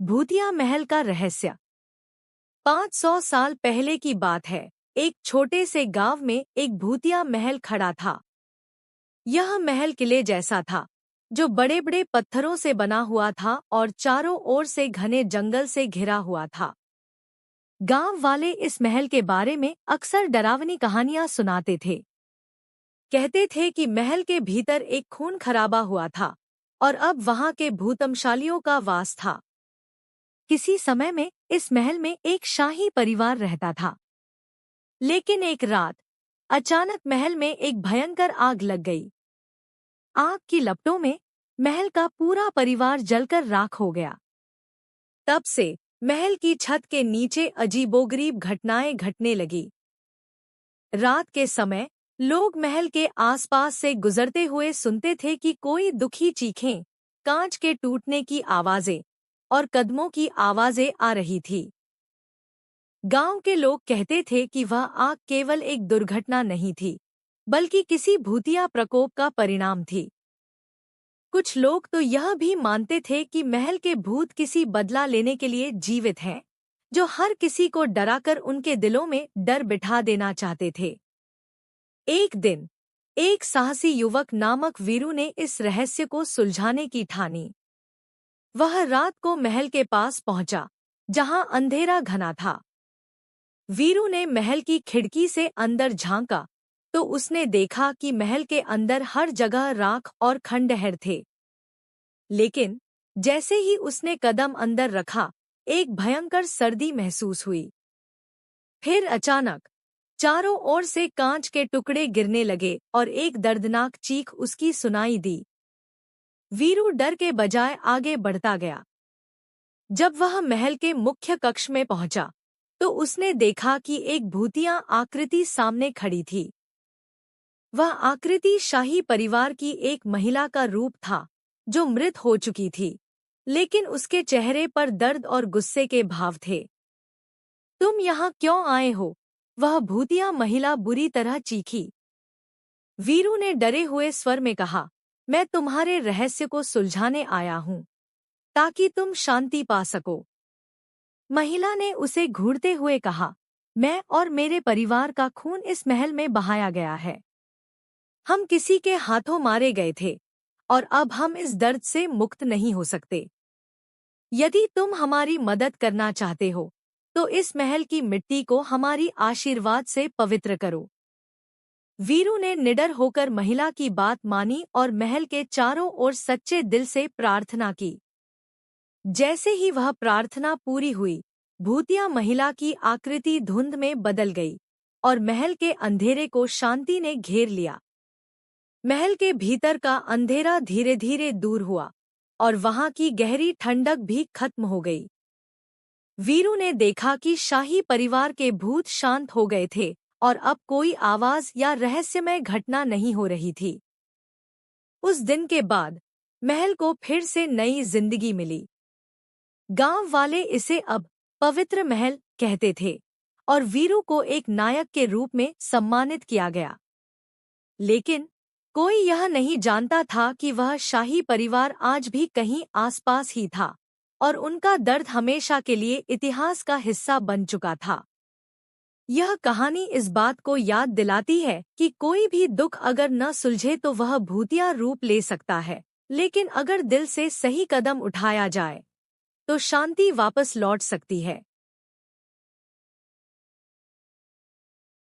भूतिया महल का रहस्य। 500 साल पहले की बात है। एक छोटे से गांव में एक भूतिया महल खड़ा था। यह महल किले जैसा था, जो बड़े बड़े पत्थरों से बना हुआ था और चारों ओर से घने जंगल से घिरा हुआ था। गांव वाले इस महल के बारे में अक्सर डरावनी कहानियां सुनाते थे। कहते थे कि महल के भीतर एक खून खराबा हुआ था और अब वहां के भूतमशालियों का वास था। किसी समय में इस महल में एक शाही परिवार रहता था। लेकिन एक रात अचानक महल में एक भयंकर आग लग गई। आग की लपटों में महल का पूरा परिवार जलकर राख हो गया। तब से महल की छत के नीचे अजीबोगरीब घटनाएं घटने लगी। रात के समय लोग महल के आसपास से गुजरते हुए सुनते थे कि कोई दुखी चीखें, कांच के टूटने की आवाजें और कदमों की आवाजें आ रही थी। गांव के लोग कहते थे कि वह आग केवल एक दुर्घटना नहीं थी, बल्कि किसी भूतिया प्रकोप का परिणाम थी। कुछ लोग तो यह भी मानते थे कि महल के भूत किसी बदला लेने के लिए जीवित हैं, जो हर किसी को डराकर उनके दिलों में डर बिठा देना चाहते थे। एक दिन एक साहसी युवक नामक वीरू ने इस रहस्य को सुलझाने की ठानी। वह रात को महल के पास पहुंचा, जहां अंधेरा घना था। वीरू ने महल की खिड़की से अंदर झांका तो उसने देखा कि महल के अंदर हर जगह राख और खंडहर थे। लेकिन जैसे ही उसने कदम अंदर रखा, एक भयंकर सर्दी महसूस हुई। फिर अचानक चारों ओर से कांच के टुकड़े गिरने लगे और एक दर्दनाक चीख उसकी सुनाई दी। वीरू डर के बजाय आगे बढ़ता गया। जब वह महल के मुख्य कक्ष में पहुंचा, तो उसने देखा कि एक भूतिया आकृति सामने खड़ी थी। वह आकृति शाही परिवार की एक महिला का रूप था, जो मृत हो चुकी थी, लेकिन उसके चेहरे पर दर्द और गुस्से के भाव थे। तुम यहाँ क्यों आए हो? वह भूतिया महिला बुरी तरह चीखी। वीरू ने डरे हुए स्वर में कहा, मैं तुम्हारे रहस्य को सुलझाने आया हूँ, ताकि तुम शांति पा सको। महिला ने उसे घूरते हुए कहा, मैं और मेरे परिवार का खून इस महल में बहाया गया है। हम किसी के हाथों मारे गए थे और अब हम इस दर्द से मुक्त नहीं हो सकते। यदि तुम हमारी मदद करना चाहते हो, तो इस महल की मिट्टी को हमारी आशीर्वाद से पवित्र करो। वीरू ने निडर होकर महिला की बात मानी और महल के चारों ओर सच्चे दिल से प्रार्थना की। जैसे ही वह प्रार्थना पूरी हुई, भूतिया महिला की आकृति धुंध में बदल गई और महल के अंधेरे को शांति ने घेर लिया। महल के भीतर का अंधेरा धीरे धीरे दूर हुआ और वहां की गहरी ठंडक भी खत्म हो गई। वीरू ने देखा कि शाही परिवार के भूत शांत हो गए थे और अब कोई आवाज या रहस्यमय घटना नहीं हो रही थी। उस दिन के बाद महल को फिर से नई जिंदगी मिली। गांव वाले इसे अब पवित्र महल कहते थे और वीरू को एक नायक के रूप में सम्मानित किया गया। लेकिन कोई यह नहीं जानता था कि वह शाही परिवार आज भी कहीं आसपास ही था और उनका दर्द हमेशा के लिए इतिहास का हिस्सा बन चुका था। यह कहानी इस बात को याद दिलाती है कि कोई भी दुख अगर न सुलझे तो वह भूतिया रूप ले सकता है, लेकिन अगर दिल से सही कदम उठाया जाए तो शांति वापस लौट सकती है।